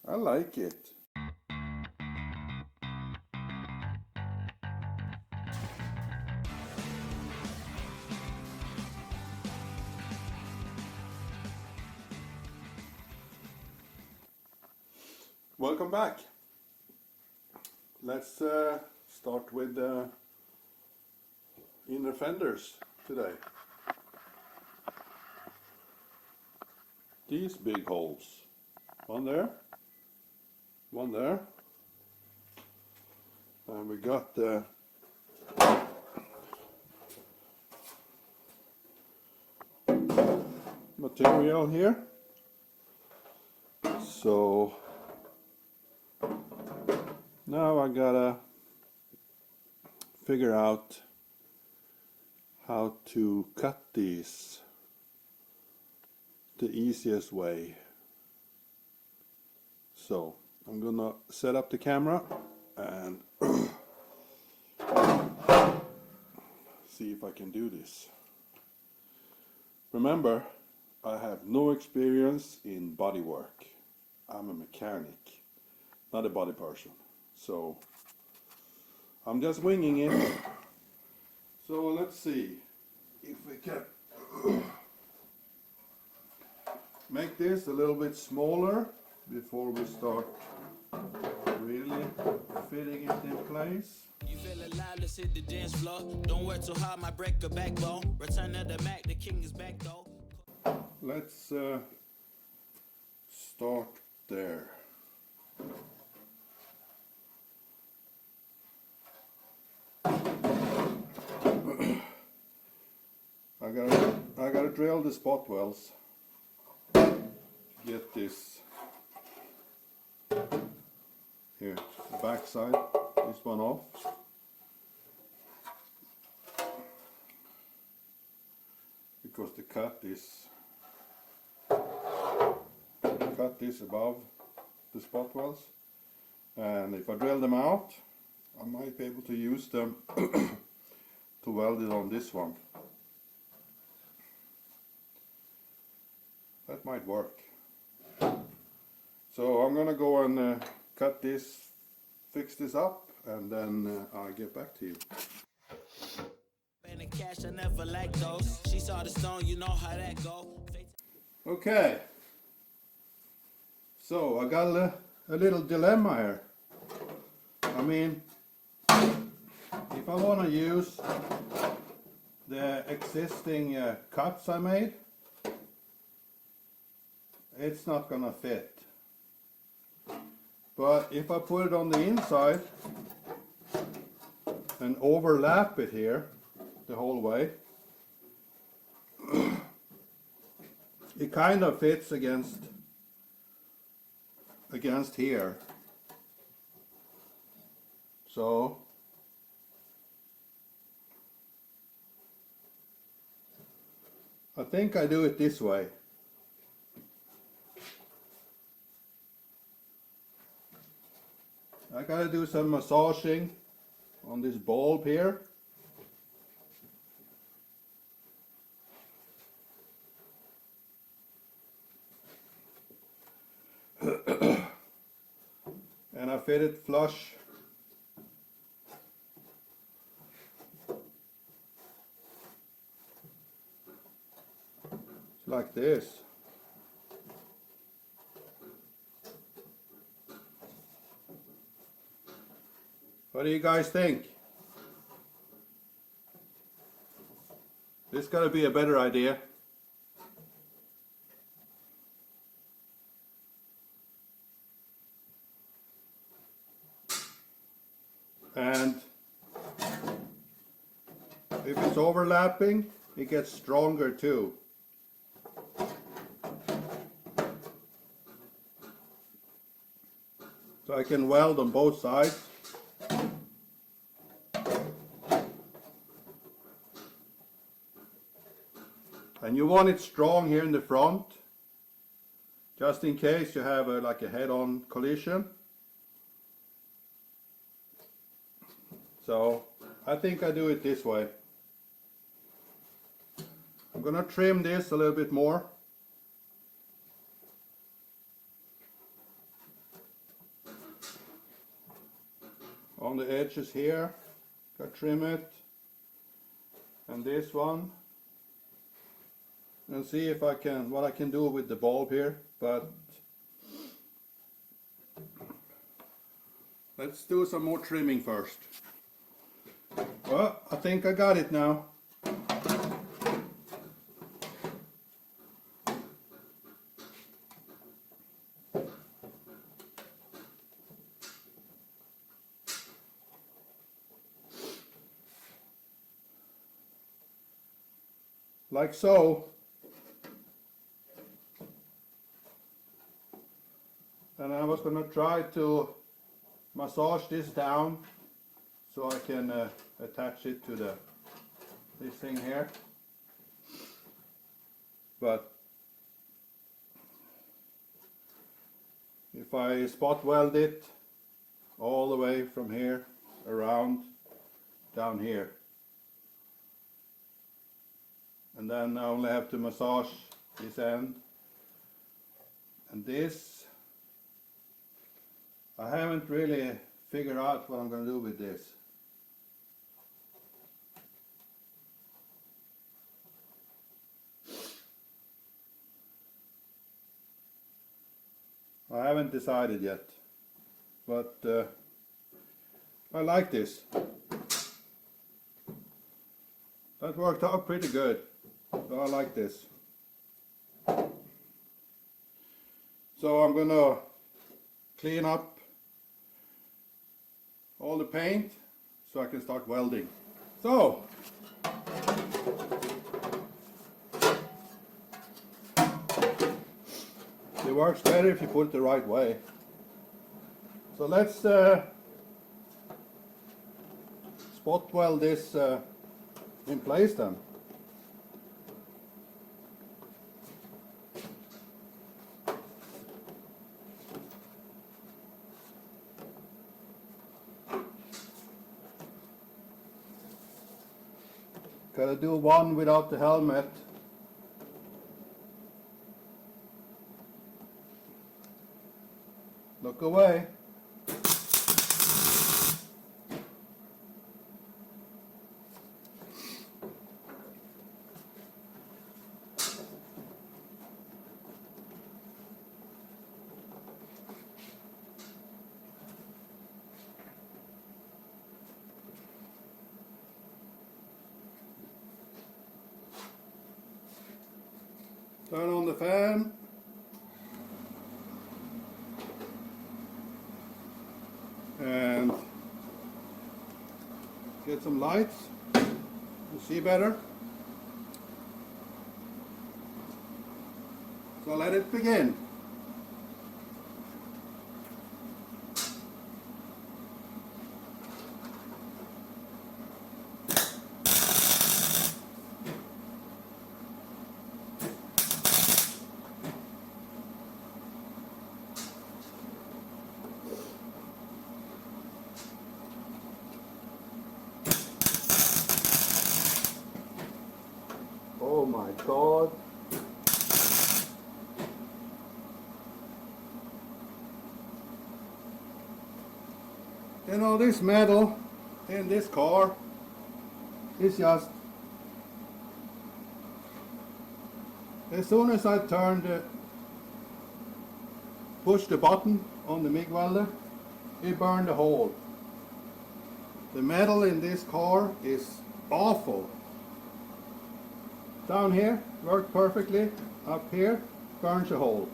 I like it. Welcome back. Let's start with the inner fenders today. These big holes. One there. One there. And we got the material here. So now I gotta figure out how to cut these the easiest way. So I'm gonna set up the camera and see if I can do this. Remember, I have no experience in body work. I'm a mechanic, not a body person. So I'm just winging it. So let's see if we can make this a little bit smaller before we start really fitting it in place. You feel alive, let's hit the dance floor. Don't work too hard, my break a backbone. Return of the Mac, the king is back though. Let's start there. I gotta drill the spot wells. Get this here, the back side, this one off. Because the cut is above the spot wells, and if I drill them out, I might be able to use them to weld it on this one. That might work. So I'm gonna go and cut this, fix this up, and then I'll get back to you. And the cash, I never like those. She saw the stone, you know how that go. Okay. So I got a little dilemma here. I mean, if I want to use the existing cuts I made, it's not gonna fit. But if I put it on the inside and overlap it here the whole way, it kind of fits against here. So I think I do it this way. I gotta do some massaging on this bulb here. And I fit it flush like this. What do you guys think? This gotta be a better idea. And if it's overlapping, it gets stronger too. So I can weld on both sides. And you want it strong here in the front, just in case you have like a head-on collision. So I think I do it this way. I'm gonna trim this a little bit more. on the edges here, gotta trim it, and this one, and see if I can, what I can do with the bulb here, but let's do some more trimming first. Well, I think I got it now. Like so. And I was going to try to massage this down so I can attach it to this thing here. But if I spot weld it all the way from here around down here, and then I only have to massage this end and this, I haven't really figured out what I'm going to do with this. I haven't decided yet, but I like this. That worked out pretty good, so I like this. So I'm gonna clean up all the paint so I can start welding. So it works better if you put it the right way. So let's spot weld this in place then. Gotta do one without the helmet. Look away. Turn on the fan. And get some lights to see better. So let it begin. Oh my God. You know, this metal in this car is just, as soon as I push the button on the MIG welder, it burned a hole. The metal in this car is awful. Down here worked perfectly, up here burns a hole.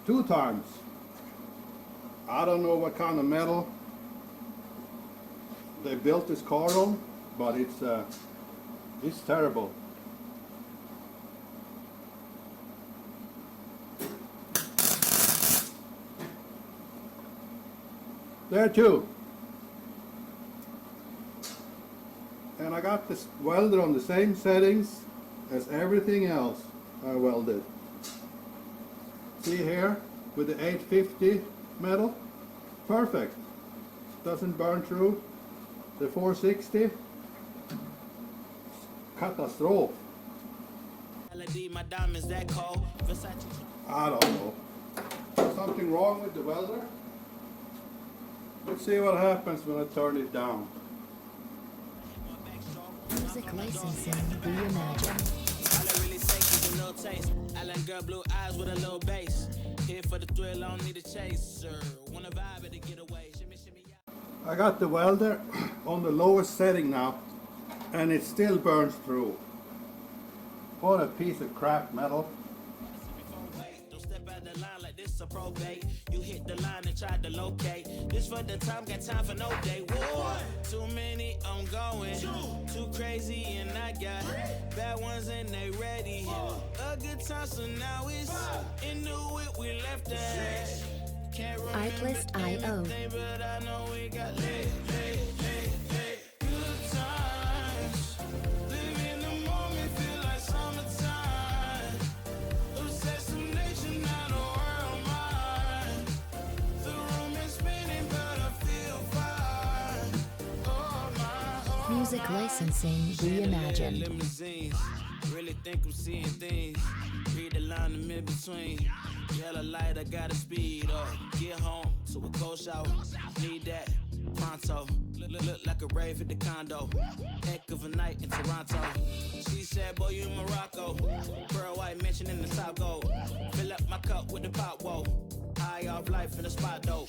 2 times. I don't know what kind of metal they built this car on, but it's terrible. There too. And I got this welder on the same settings as everything else I welded. See here with the 850 metal? Perfect. Doesn't burn through. The 460? Catastrophe. I don't know. Something wrong with the welder? Let's see what happens when I turn it down. Music licensing reimagined. All I really take is a little taste. I like girl blue eyes with a little bass. Here for the thrill, I don't need a chaser. Wanna vibe it to get away. Shimmy, shimmy, yeah. I got the welder on the lowest setting now, and it still burns through. What a piece of crap metal. Don't step out the line like this a probate. You hit the line and try to locate. This for the time, got time for no day. Whoa. Too many ongoing. Too crazy and I got bad ones and they ready. A good time, so now it's into it, we left that. Can't remember Artlist.io. anything, but I know we got lit. Good times. Live in the moment, feel like summertime. Assassination, not a world mine. The room is spinning, but I feel fine. Oh my, Music licensing reimagined. limousines. Really think I'm seeing things. Read the line in mid between. Yellow light, I gotta speed up. Get home to a cold shower. Need that pronto. Look like a rave at the condo. Heck of a night in Toronto. She said, boy, you in Morocco. Pearl white mention in the top gold. Fill up my cup with the pop, whoa. High off life in the spot, though.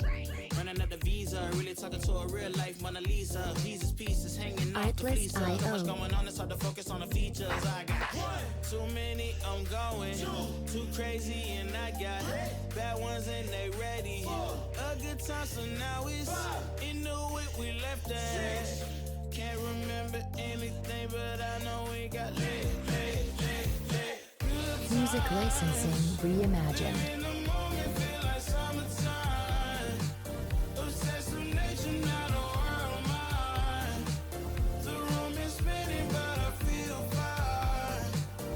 Running up the visa, really talking to a real life Mona Lisa. Jesus pieces hanging off the fleece. So much going on, it's hard to focus on the features. I got too many, I'm going. Too crazy, and I got bad ones and they ready. A good time, so now it's into it, we left that. Can't remember anything, but I know we got lit. Music licensing reimagined. In the moment, feel like summertime. Assassination, not a world mine. The room is spinning, but I feel fine.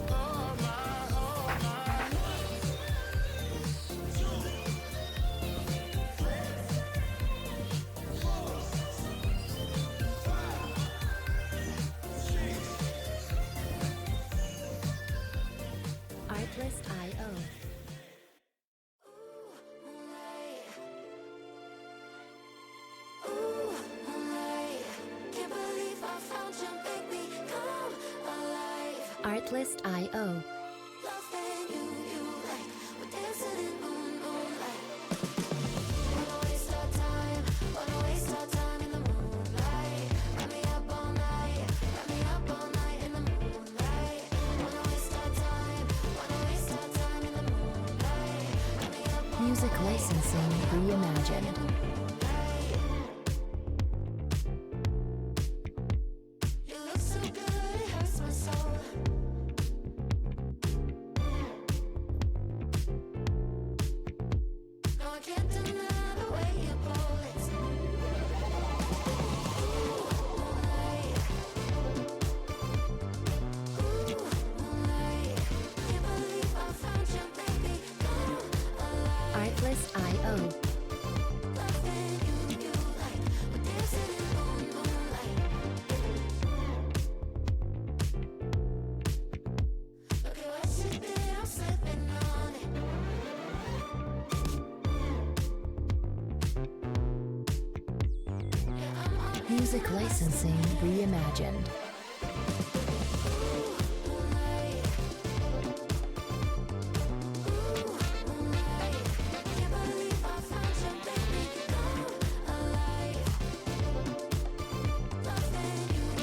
Oh my, oh my. Artlist.io. Artlist.io. Music licensing reimagined. You look so good, it hurts my soul. No, I can't deny the way you pull it. Moonlight. Moonlight. Can't believe I found you, baby. Come alive. Artlist.io. Loving you like we're dancing in moonlight. Look at what you did, I'm slipping on it. Yeah, I'm on Music licensing reimagined. moonlight. Moonlight. Can't believe I found you, baby. Come alive. Loving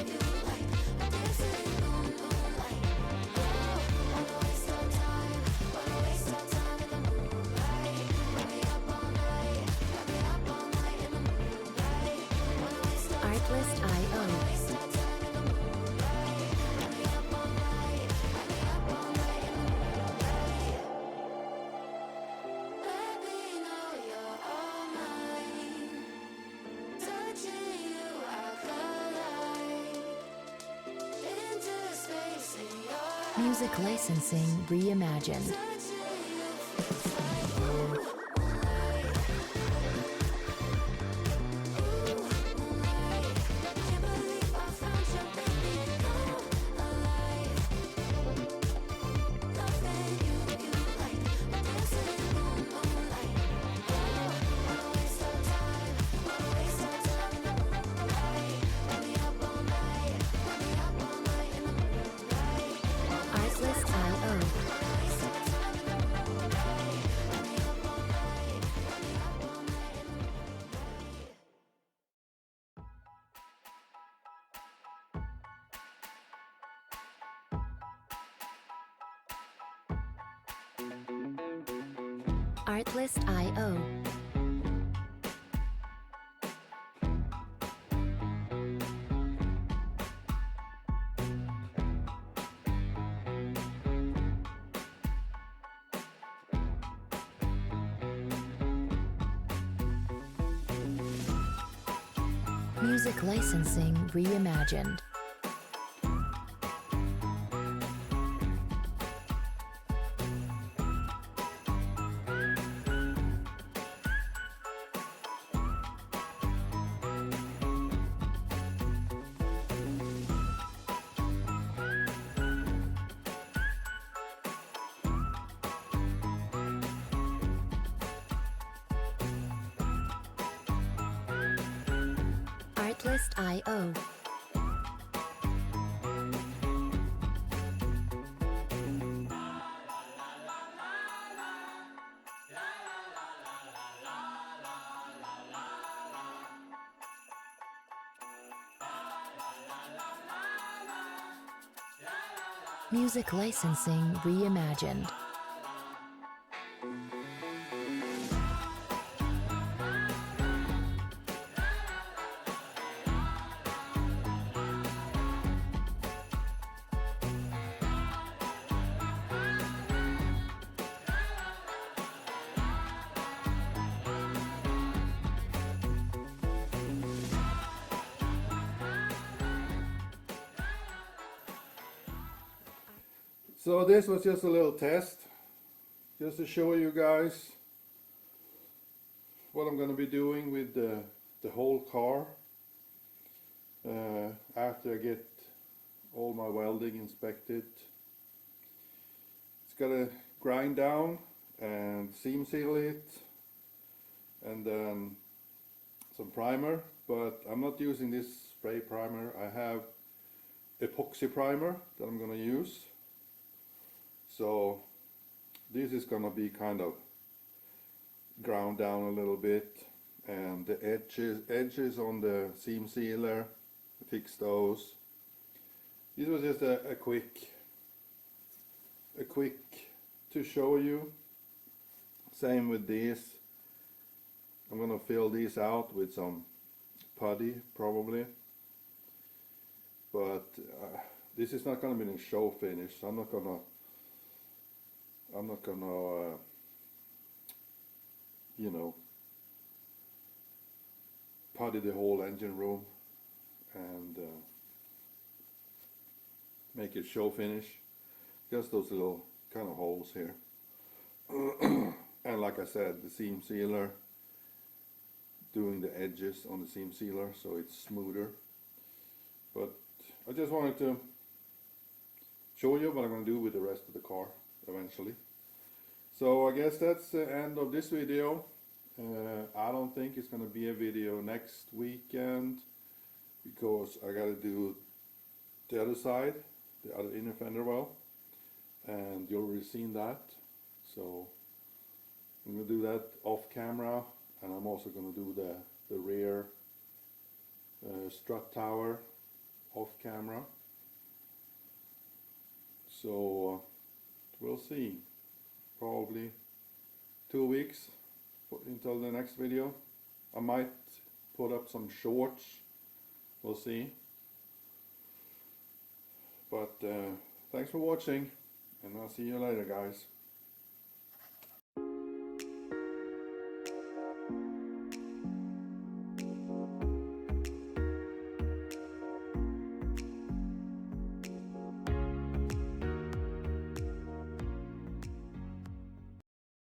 you like we're dancing in moonlight. Wanna waste our time in the moonlight. Wrap me up all night in the moonlight. Wanna waste our Artlist.io. waste our time in the moonlight. Wrap me up all night in the moonlight. Let me know you're all mine. Touching you, I collide. Into space in your Music licensing reimagined. touching you feels like moonlight. Moonlight. Can't believe I found you, baby. Come alive. Loving you like we're dancing in moonlight. Wanna waste our time Artlist.io. Music licensing reimagined. Artlist.io. Music licensing reimagined. So this was just a little test, just to show you guys what I'm going to be doing with the whole car after I get all my welding inspected. It's got to grind down and seam seal it, and then some primer, but I'm not using this spray primer. I have epoxy primer that I'm going to use. So this is going to be kind of ground down a little bit, and the edges on the seam sealer, fix those. This was just a quick to show you. Same with this. I'm going to fill these out with some putty probably, but this is not going to be a show finish. I'm not gonna you know, putty the whole engine room and make it show finish. Just those little kind of holes here. And like I said, the seam sealer, doing the edges on the seam sealer so it's smoother. But I just wanted to show you what I'm going to do with the rest of the car eventually. So I guess that's the end of this video. I don't think it's going to be a video next weekend because I got to do the other side, the other inner fender well, and you already seen that. So I'm going to do that off camera, and I'm also going to do the rear strut tower off camera. So we'll see. Probably 2 weeks until the next video. I might put up some shorts. We'll see. But thanks for watching, and I'll see you later, guys.